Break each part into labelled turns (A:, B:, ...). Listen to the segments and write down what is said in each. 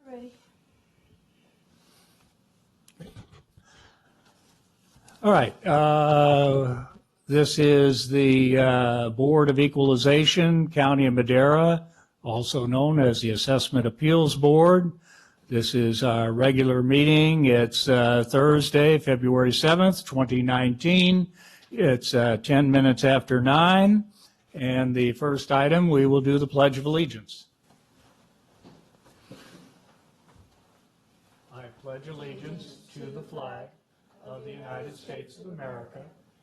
A: Ready.
B: All right. This is the Board of Equalization, County of Madera, also known as the Assessment Appeals Board. This is our regular meeting. It's Thursday, February 7th, 2019. It's 10 minutes after 9. And the first item, we will do the Pledge of Allegiance. I pledge allegiance to the flag of the United States of America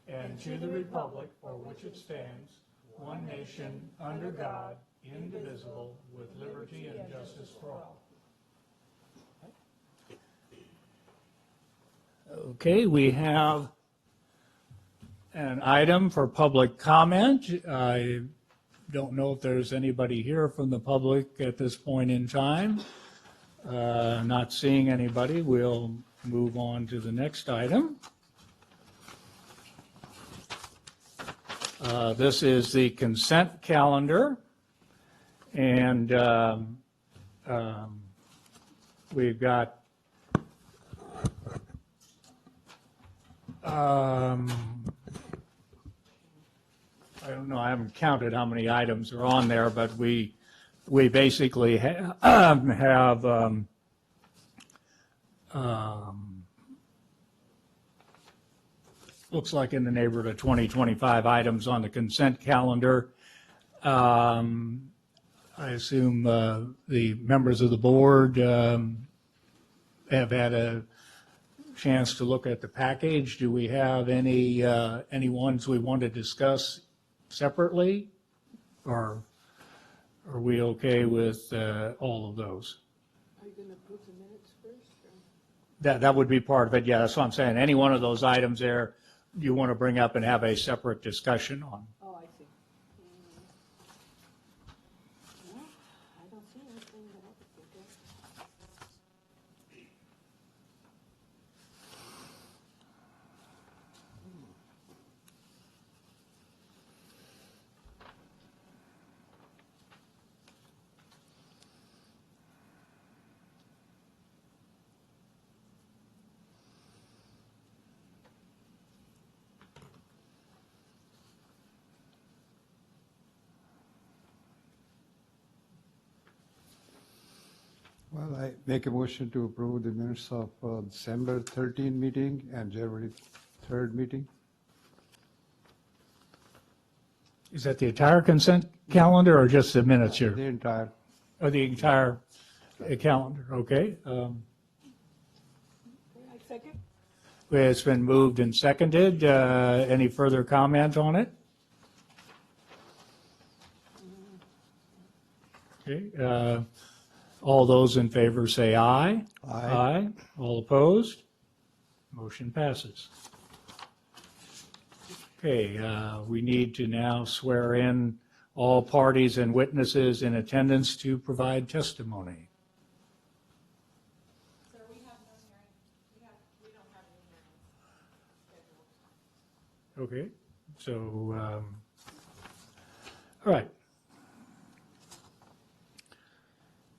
B: and to the republic for which it stands, one nation, under God, indivisible, with liberty and justice for all. Okay, we have an item for public comment. I don't know if there's anybody here from the public at this point in time. Not seeing anybody, we'll move on to the next item. This is the consent calendar, and we've got I don't know, I haven't counted how many items are on there, but we basically have looks like in the neighborhood of 20, 25 items on the consent calendar. I assume the members of the board have had a chance to look at the package. Do we have any ones we want to discuss separately, or are we okay with all of those?
A: Are you going to approve the minutes first?
B: That would be part of it, yeah, that's what I'm saying. Any one of those items there you want to bring up and have a separate discussion on.
A: Oh, I see. No, I don't see anything that I could think of.
C: Well, I make a motion to approve the minutes of December 13 meeting and January 3rd meeting.
B: Is that the entire consent calendar or just the minutes here?
C: The entire.
B: Or the entire calendar, okay.
A: Okay, I second.
B: It's been moved and seconded. Any further comment on it? Okay. All those in favor say aye.
C: Aye.
B: All opposed? Motion passes. Okay, we need to now swear in all parties and witnesses in attendance to provide testimony.
D: Sir, we have no hearing, we don't have any hearings scheduled.
B: Okay, so, all right.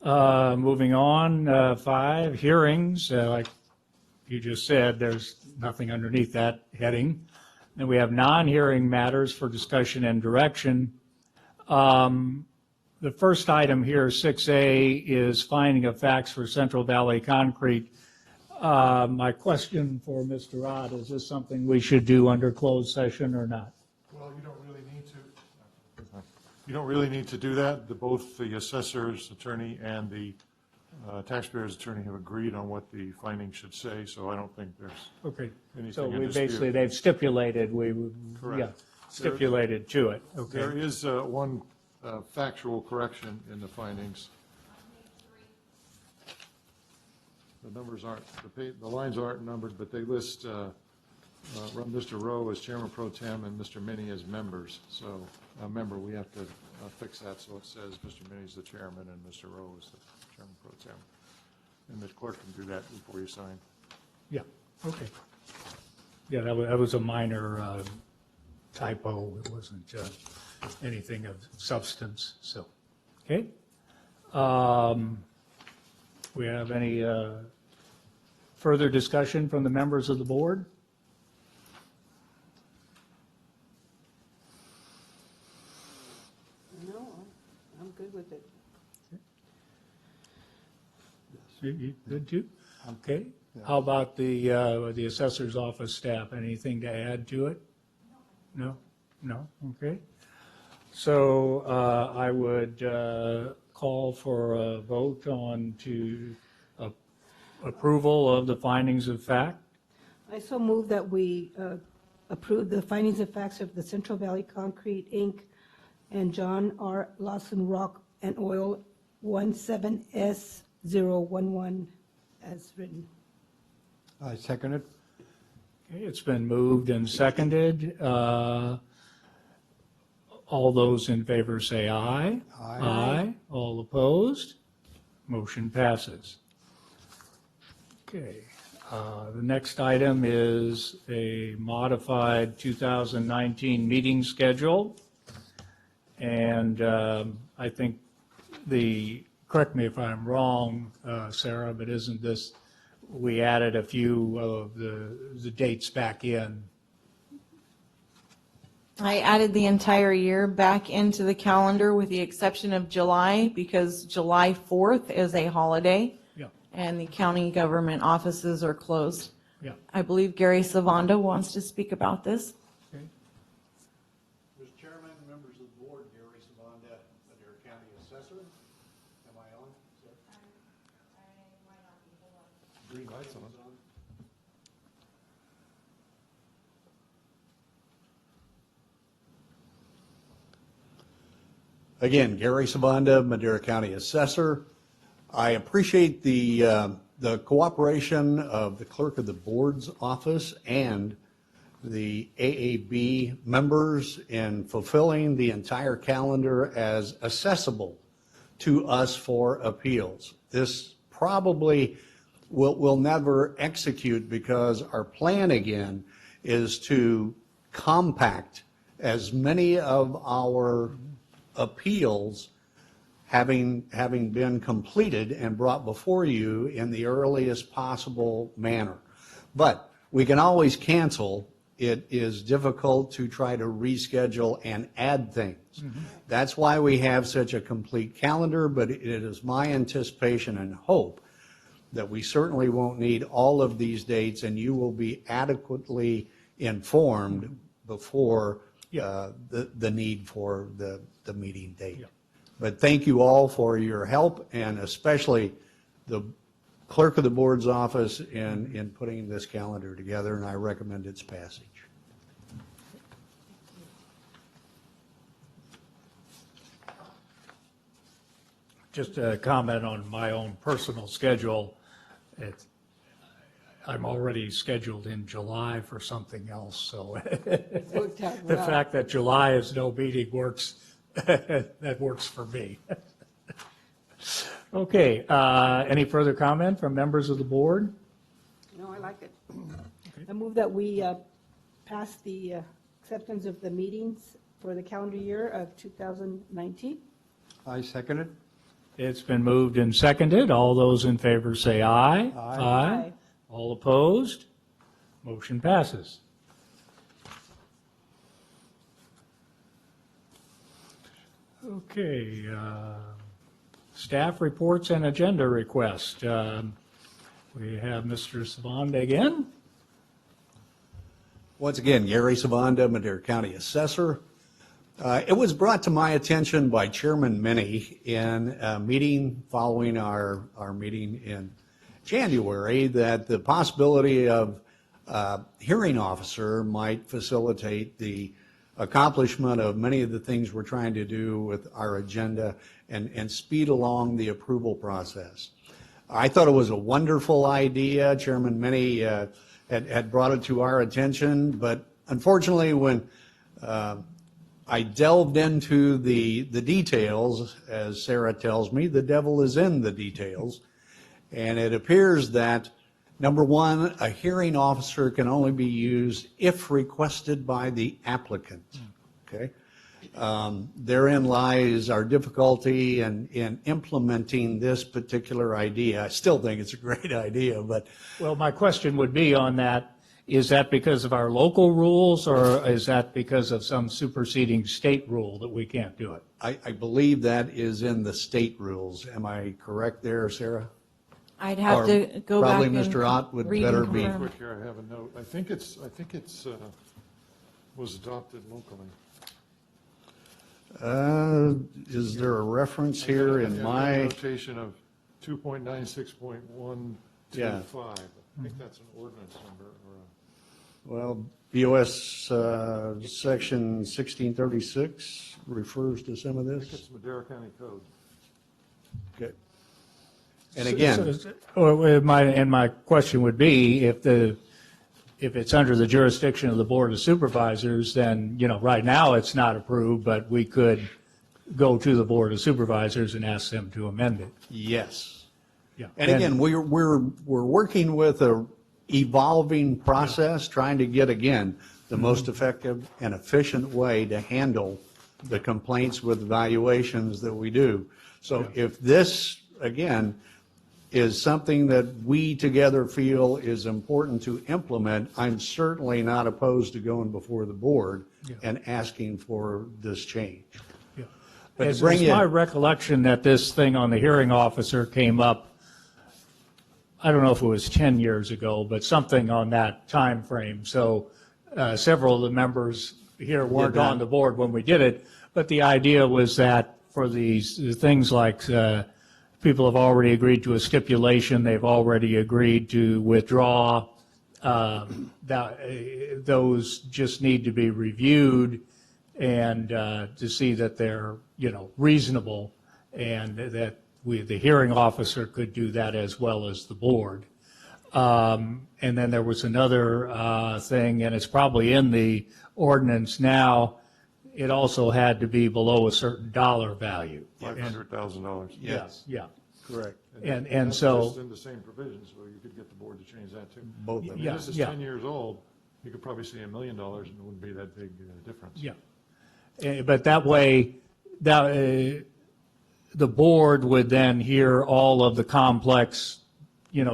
B: Moving on, 5, hearings. Like you just said, there's nothing underneath that heading. Then we have non-hearing matters for discussion and direction. The first item here, 6A, is finding of facts for Central Valley Concrete. My question for Mr. Rod, is this something we should do under closed session or not?
E: Well, you don't really need to. You don't really need to do that. Both the assessor's attorney and the taxpayer's attorney have agreed on what the findings should say, so I don't think there's
B: Okay,
E: anything
B: so
E: in
B: we
E: dispute.
B: basically, they've stipulated,
E: Correct.
B: yeah, stipulated to it,
E: There
B: okay.
E: is one factual correction in the findings. The numbers aren't, the lines aren't numbered, but they list Mr. Rowe as chairman pro tem and Mr. Minnie as members. So, member, we have to fix that so it says Mr. Minnie is the chairman and Mr. Rowe is the chairman pro tem. And the clerk can do that before you sign.
B: Yeah, okay. Yeah, that was a minor typo, it wasn't anything of substance, so, okay. We have any further discussion from the members of the board?
A: No, I'm good with it.
B: You good too? Okay. How about the assessor's office staff? Anything to add to it? No? No? Okay. So I would call for a vote on to approval of the findings of fact.
A: I so move that we approve the findings of facts of the Central Valley Concrete, Inc. and John R. Lawson Rock and Oil 17S011 as written.
C: I second it.
B: Okay, it's been moved and seconded. All those in favor say aye.
C: Aye.
B: Aye. All opposed? Motion passes. Okay. The next item is a modified 2019 meeting schedule. And I think correct me if I'm wrong, Sarah, but isn't this, we added a few of the dates back in?
F: I added the entire year back into the calendar with the exception of July because July 4th is a holiday
B: Yeah,
F: and the county government offices are closed.
B: yeah.
F: I believe Gary Savanda wants to speak about this.
B: Okay.
G: Mr. Chairman, members of the board, Gary Savanda, Madera County Assessor. Am I on? Sir?
E: Green lights on.
G: Again, Gary Savanda, Madera County Assessor. I appreciate the cooperation of the clerk of the board's office and the AAB members in fulfilling the entire calendar as accessible to us for appeals. This probably will never execute because our plan again is to compact as many of our appeals having been completed and brought before you in the earliest possible manner. But we can always cancel. It is difficult to try to reschedule and add things. That's why we have such a complete calendar, but it is my anticipation and hope that we certainly won't need all of these dates and you will be adequately informed before the need for the meeting date.
B: Yeah.
G: But thank you all for your help and especially the clerk of the board's office in putting this calendar together, and I recommend its passage.
B: Just a comment on my own personal schedule. I'm already scheduled in July for something else, so
A: Worked out
B: the
A: well.
B: fact that July is no meeting works, that works for me. Okay, any further comment from members of the board?
A: No, I like it. I move that we pass the acceptance of the meetings for the calendar year of 2019.
C: I second it.
B: It's been moved and seconded. All those in favor say aye.
A: Aye.
B: All opposed? Motion passes. Okay, staff reports and agenda request. We have Mr. Savanda again.
G: Once again, Gary Savanda, Madera County Assessor. It was brought to my attention by Chairman Minnie in a meeting following our meeting in January that the possibility of hearing officer might facilitate the accomplishment of many of the things we're trying to do with our agenda and speed along the approval process. I thought it was a wonderful idea. Chairman Minnie had brought it to our attention, but unfortunately when I delved into the details, as Sarah tells me, the devil is in the details, and it appears that, number one, a hearing officer can only be used if requested by the applicant, okay? Therein lies our difficulty in implementing this particular idea. I still think it's a great idea, but
B: Well, my question would be on that, is that because of our local rules, or is that because of some superseding state rule that we can't do it?
G: I believe that is in the state rules. Am I correct there, Sarah?
F: I'd have
G: Or
F: to go back
G: probably
F: and
G: Mr. Ott would
F: read
G: better
F: and
G: be-
F: confirm.
E: Quick here, I have a note. I think it's was adopted locally.
G: Is there a reference here
E: I
G: in
E: have a
G: my,
E: Notation of 2.96.125.
G: Yeah.
E: I think that's an ordinance number or a.
G: well, BOS Section 1636 refers to some of
E: I think
G: this?
E: it's Madera County Code.
G: Okay. And again,
B: My question would be, if it's under the jurisdiction of the Board of Supervisors, then, right now it's not approved, but we could go to the Board of Supervisors and ask them to amend it.
G: yes.
B: Yeah.
G: And again, we're working with a evolving process, trying to get, again, the most effective and efficient way to handle the complaints with evaluations that we do. So if this, again, is something that we together feel is important to implement, I'm certainly not opposed to going before the board and asking for this change.
B: Yeah.
G: But to
B: It's
G: bring
B: my
G: in-
B: recollection that this thing on the hearing officer came up, I don't know if it was 10 years ago, but something on that time frame. So several of the members here weren't
G: not.
B: on the board when we did it, but the idea was that for these things like people have already agreed to a stipulation, they've already agreed to withdraw, those just need to be reviewed and to see that they're, reasonable, and that the hearing officer could do that as well as the board. And then there was another thing, and it's probably in the ordinance now, it also had to be below a certain dollar value.
E: $500,000.
G: Yes.
B: Yeah.
G: Correct.
B: And
E: That's
B: so,
E: just in the same provisions, so you could get the board to change that too.
G: Both of
E: I
G: them.
E: mean,
B: Yeah,
E: this is
B: yeah.
E: 10 years old, you could probably see $1 million and it wouldn't be that big difference.
B: yeah. But that way, the board would then hear all of the complex,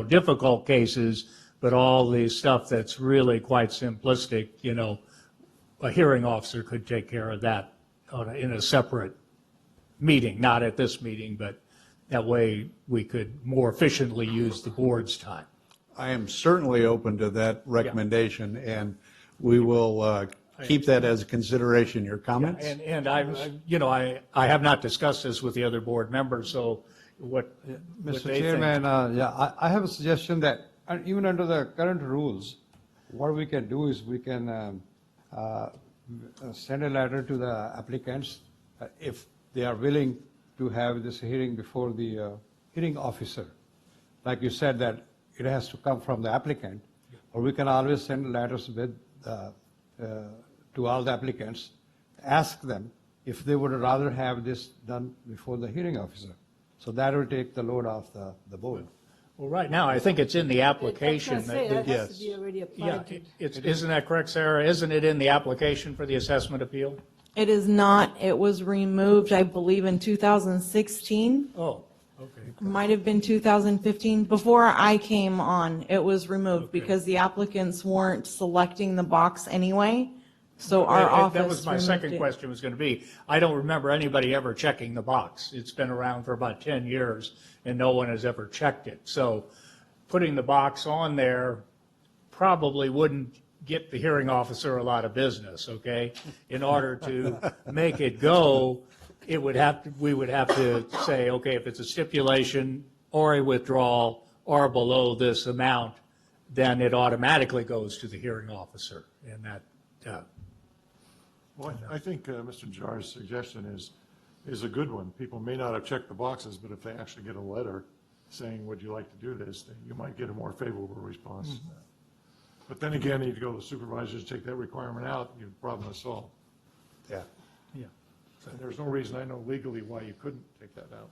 B: difficult cases, but all the stuff that's really quite simplistic, a hearing officer could take care of that in a separate meeting, not at this meeting, but that way we could more efficiently use the board's time.
G: I am certainly open to that recommendation, and we will keep that as a consideration. Your comments?
B: And I have not discussed this with the other board members, so what they
C: Mr.
B: think.
C: Chairman, I have a suggestion that even under the current rules, what we can do is we can send a letter to the applicants if they are willing to have this hearing before the hearing officer. Like you said, that it has to come from the applicant, or we can always send letters with to all the applicants, ask them if they would rather have this done before the hearing officer. So that will take the load off the board.
B: Well, right now, I think it's in the application.
A: That's what I say, that has
G: Yes.
A: to be already
B: Yeah,
A: applied to.
B: isn't that correct, Sarah? Isn't it in the application for the assessment appeal?
F: It is not, it was removed, I believe, in 2016,
B: Oh, okay.
F: might have been 2015. Before I came on, it was removed because the applicants weren't selecting the box anyway, so our office
B: That was my second
F: removed it.
B: question was going to be, I don't remember anybody ever checking the box. It's been around for about 10 years, and no one has ever checked it. So putting the box on there probably wouldn't get the hearing officer a lot of business, okay? In order to make it go, we would have to say, okay, if it's a stipulation or a withdrawal or below this amount, then it automatically goes to the hearing officer, and that,
E: Well, I think Mr. Jar's suggestion is a good one. People may not have checked the boxes, but if they actually get a letter saying, would you like to do this, then you might get a more favorable response. But then again, you go to the supervisors, take that requirement out, your problem is solved.
G: Yeah.
B: yeah.
E: And there's no reason I know legally why you couldn't take that out.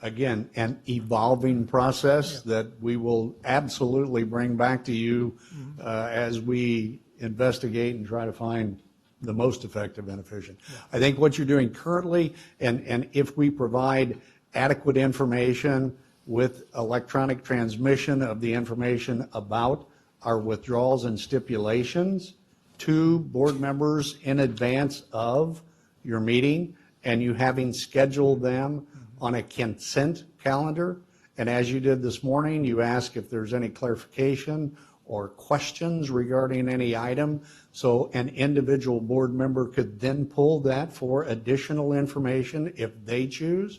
G: Again, an evolving process that we will absolutely bring back to you as we investigate and try to find the most effective and efficient. I think what you're doing currently, and if we provide adequate information with electronic transmission of the information about our withdrawals and stipulations to board members in advance of your meeting, and you having scheduled them on a consent calendar, and as you did this morning, you ask if there's any clarification or questions regarding any item, so an individual board member could then pull that for additional information if they choose.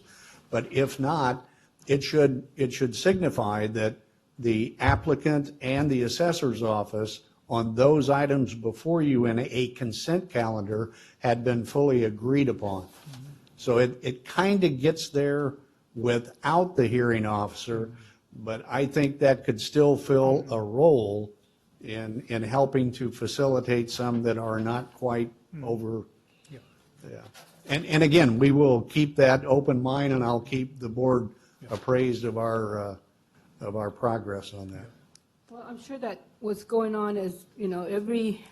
G: But if not, it should signify that the applicant and the assessor's office on those items before you in a consent calendar had been fully agreed upon. So it kind of gets there without the hearing officer, but I think that could still fill a role in helping to facilitate some that are not quite over. Yeah. And again, we will keep that open mind, and I'll keep the board appraised of our progress on that.
A: Well, I'm sure that what's going on is, every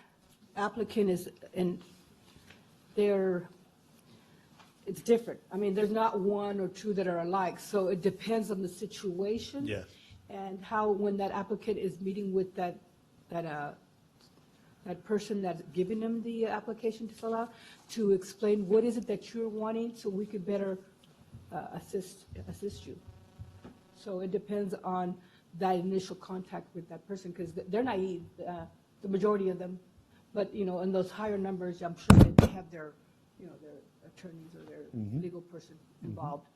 A: applicant is, and it's different. I mean, there's not one or two that are alike, so it depends on the situation.
G: Yes.
A: And how, when that applicant is meeting with that person that's giving them the application to fill out, to explain what is it that you're wanting, so we could better assist you. So it depends on that initial contact with that person, because they're naive, the majority of them. But, in those higher numbers, I'm sure that they have their attorneys or their legal person involved.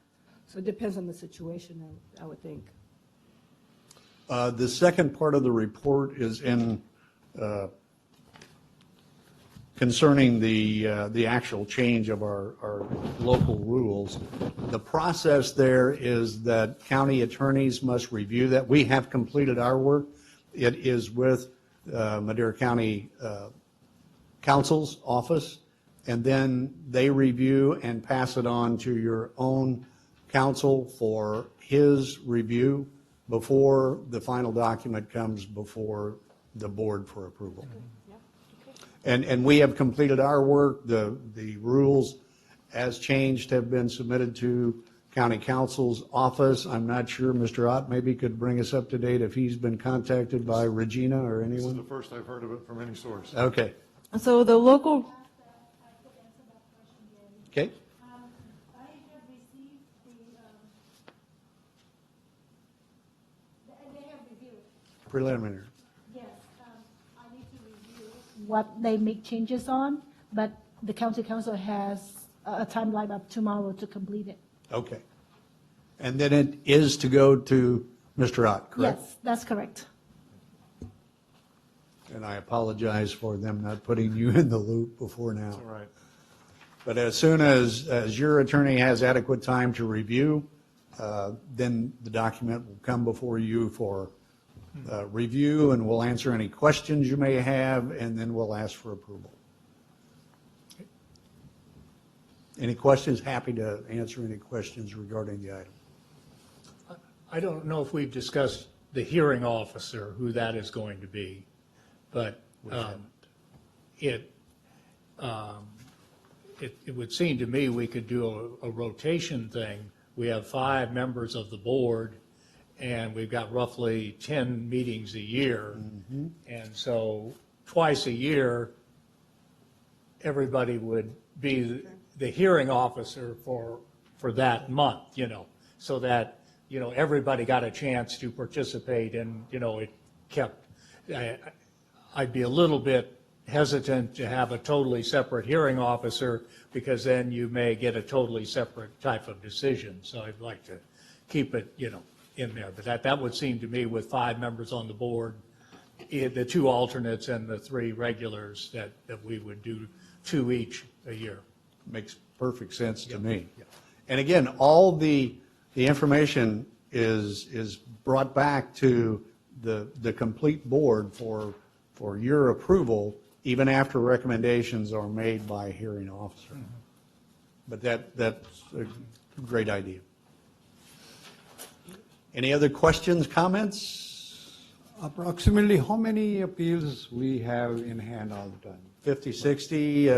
A: So it depends on the situation, I would think.
G: The second part of the report is concerning the actual change of our local rules. The process there is that county attorneys must review that. We have completed our work. It is with Madera County Counsel's office, and then they review and pass it on to your own counsel for his review before the final document comes before the board for approval. And we have completed our work. The rules as changed have been submitted to county counsel's office. I'm not sure, Mr. Ott maybe could bring us up to date if he's been contacted by Regina or
E: This is the
G: anyone?
E: first I've heard of it from any source.
G: Okay,
F: So the local,
G: okay.
H: I have received they have reviewed,
G: Preliminary.
H: yes. I need to review what they make changes on, but the county council has a timeline of tomorrow to complete it.
G: Okay. And then it is to go to Mr. Ott, correct?
H: Yes, that's correct.
G: And I apologize for them not putting you in the loop before now.
E: All right.
G: But as soon as your attorney has adequate time to review, then the document will come before you for review, and we'll answer any questions you may have, and then we'll ask for approval. Any questions? Happy to answer any questions regarding the item.
B: I don't know if we've discussed the hearing officer, who that is going to be, but it would seem to me we could do a rotation thing. We have 5 members of the board, and we've got roughly 10 meetings a year. And so twice a year, everybody would be the hearing officer for that month, so that, everybody got a chance to participate, and, it kept, I'd be a little bit hesitant to have a totally separate hearing officer, because then you may get a totally separate type of decision. So I'd like to keep it, in there. But that would seem to me, with 5 members on the board, the 2 alternates and the 3 regulars, that we would do 2 each a year.
G: Makes perfect sense to me.
B: Yeah.
G: And again, all the information is brought back to the complete board for your approval, even after recommendations are made by a hearing officer. But that's a great idea. Any other questions, comments?
C: Approximately how many appeals we have in hand all the time?
G: 50, 60,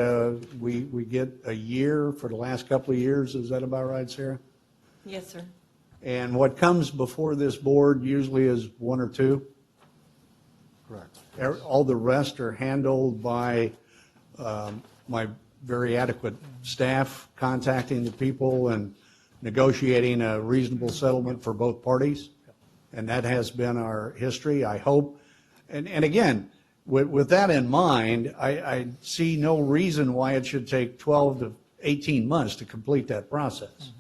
G: we get a year for the last couple of years. Is that about right, Sarah?
F: Yes, sir.
G: And what comes before this board usually is one or two.
E: Correct.
G: All the rest are handled by my very adequate staff contacting the people and negotiating a reasonable settlement for both parties. And that has been our history, I hope. And again, with that in mind, I see no reason why it should take 12 to 18 months to complete that process.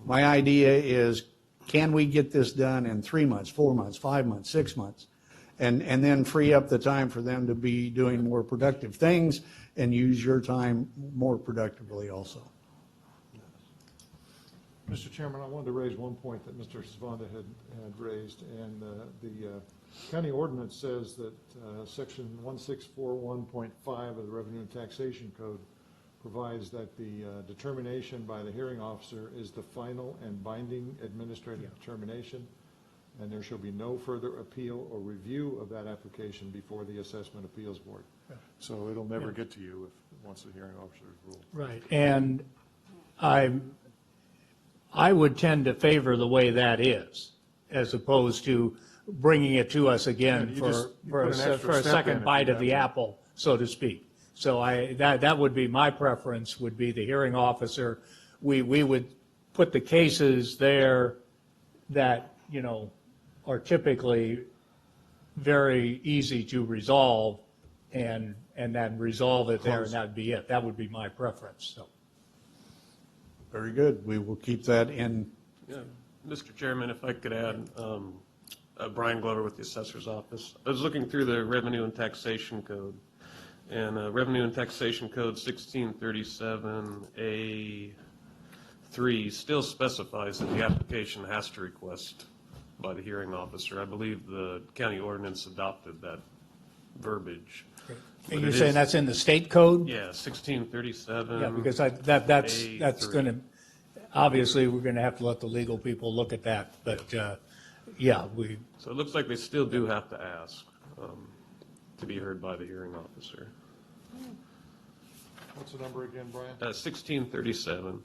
G: My idea is, can we get this done in 3 months, 4 months, 5 months, 6 months? And then free up the time for them to be doing more productive things and use your time more productively also.
E: Mr. Chairman, I wanted to raise one point that Mr. Savanda had raised, and the county ordinance says that section 1641.5 of the Revenue and Taxation Code provides that the determination by the hearing officer is the final and binding administrative determination, and there shall be no further appeal or review of that application before the Assessment Appeals Board. So it'll never get to you once the hearing officer is ruled.
B: Right, and I would tend to favor the way that is, as opposed to bringing it to us again
E: Yeah, you
B: for,
E: just- you
B: for
E: put an
B: a
E: extra
B: for a
E: step in
B: second
E: if
B: bite
E: you
B: of the
E: have to.
B: apple, so to speak. So that would be my preference, would be the hearing officer. We would put the cases there that, you know, are typically very easy to resolve, and then resolve it there, and that'd be it. That would be my preference, so.
G: Very good. We will keep that in.
I: Yeah, Mr. Chairman, if I could add, Brian Glover with the Assessor's Office. I was looking through the Revenue and Taxation Code, and Revenue and Taxation Code 1637A3 still specifies that the application has to request by the hearing officer. I believe the county ordinance adopted that verbiage.
B: And
I: But
B: you're
I: it
B: saying
I: is-
B: that's in the state code?
I: Yeah, 1637.
B: Yeah, because that's
I: A3.
B: going to, obviously, we're going to have to let the legal people look at that, but, yeah,
I: So it looks like they still do have to ask to be heard by the hearing officer.
E: What's the number again, Brian?
I: 1637,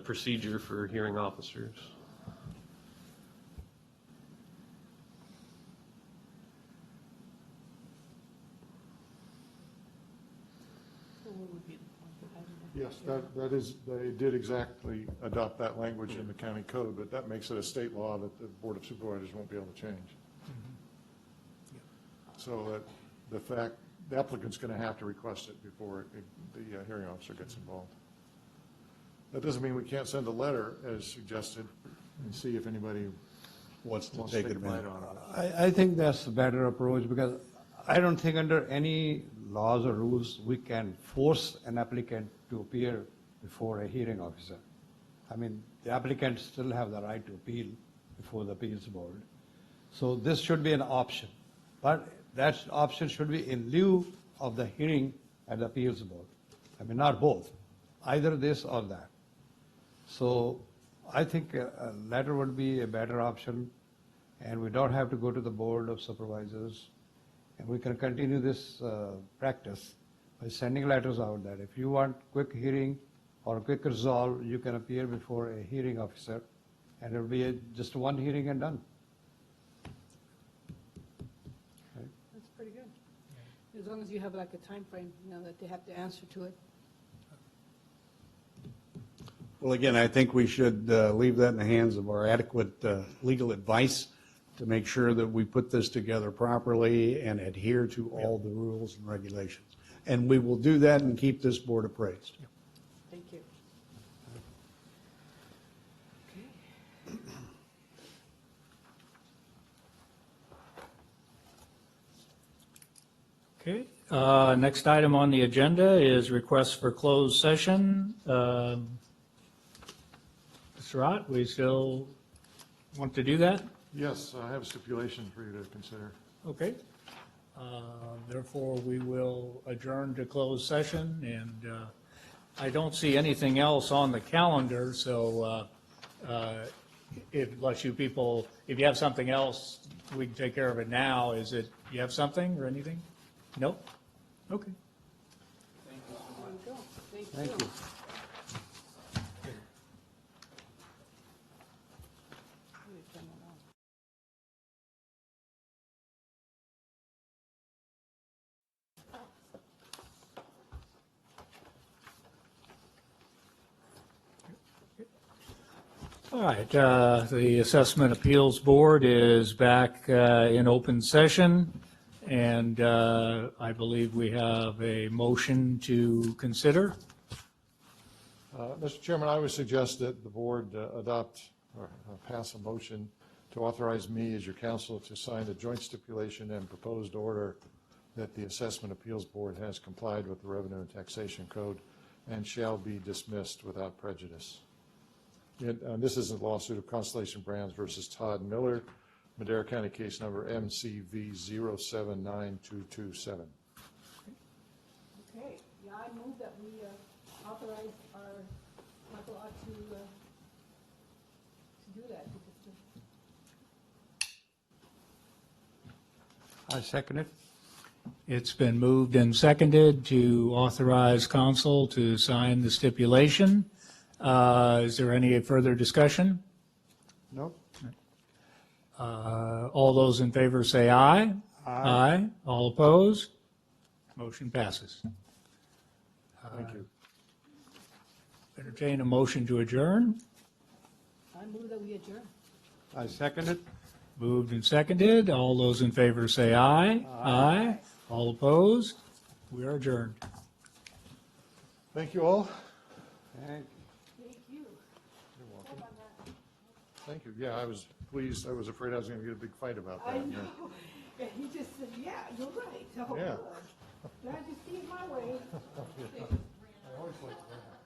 I: procedure for hearing officers.
E: Yes, that is, they did exactly adopt that language in the county code, but that makes it a state law that the Board of Supervisors won't be able to change. So that the applicant's going to have to request it before the hearing officer gets involved. That doesn't mean we can't send a letter as suggested and see if anybody
G: Wants to
E: wants to
G: take
E: take
G: it
E: a bite
G: advantage.
E: on it.
C: I think that's a better approach, because I don't think under any laws or rules we can force an applicant to appear before a hearing officer. I mean, the applicants still have the right to appeal before the appeals board. So this should be an option, but that option should be in lieu of the hearing at the appeals board. I mean, not both, either this or that. So I think a letter would be a better option, and we don't have to go to the Board of Supervisors. And we can continue this practice by sending letters out that if you want quick hearing or quick resolve, you can appear before a hearing officer, and it'll be just one hearing and done.
A: That's pretty good. As long as you have like a time frame, you know, that they have to answer to it.
G: Well, again, I think we should leave that in the hands of our adequate legal advice to make sure that we put this together properly and adhere to all the rules and regulations. And we will do that and keep this board appraised.
A: Thank you.
B: Okay, next item on the agenda is request for closed session. Mr. Ott, we still want to do that?
E: Yes, I have a stipulation for you to consider.
B: Okay. Therefore, we will adjourn to closed session, and I don't see anything else on the calendar, so unless you people, if you have something else, we can take care of it now. You have something or anything? Nope? Okay.
C: Thank you.
B: All right, the Assessment Appeals Board is back in open session, and I believe we have a motion to consider.
E: Mr. Chairman, I would suggest that the board adopt or pass a motion to authorize me as your counsel to sign the joint stipulation and proposed order that the Assessment Appeals Board has complied with the Revenue and Taxation Code and shall be dismissed without prejudice. This is a lawsuit of Constellation Brands versus Todd Miller, Madera County case number MCV 079227.
A: Okay, yeah, I move that we authorize our council to do that.
C: I second it.
B: It's been moved and seconded to authorize council to sign the stipulation. Is there any further discussion?
C: No?
B: All those in favor say aye. Aye. All opposed? Motion passes.
E: Thank you.
B: Entertain a motion to adjourn.
A: I move that we adjourn.
C: I second it.
B: Moved and seconded. All those in favor say aye. Aye. All opposed? We are adjourned.
E: Thank you all.
C: Thank
E: Thank you. Yeah, I was pleased. I was afraid I was going to get a big fight about that.
A: I know, and he just said, yeah, you're right. Oh,
E: Yeah.
A: good. Glad you see it my way.
E: I always like that.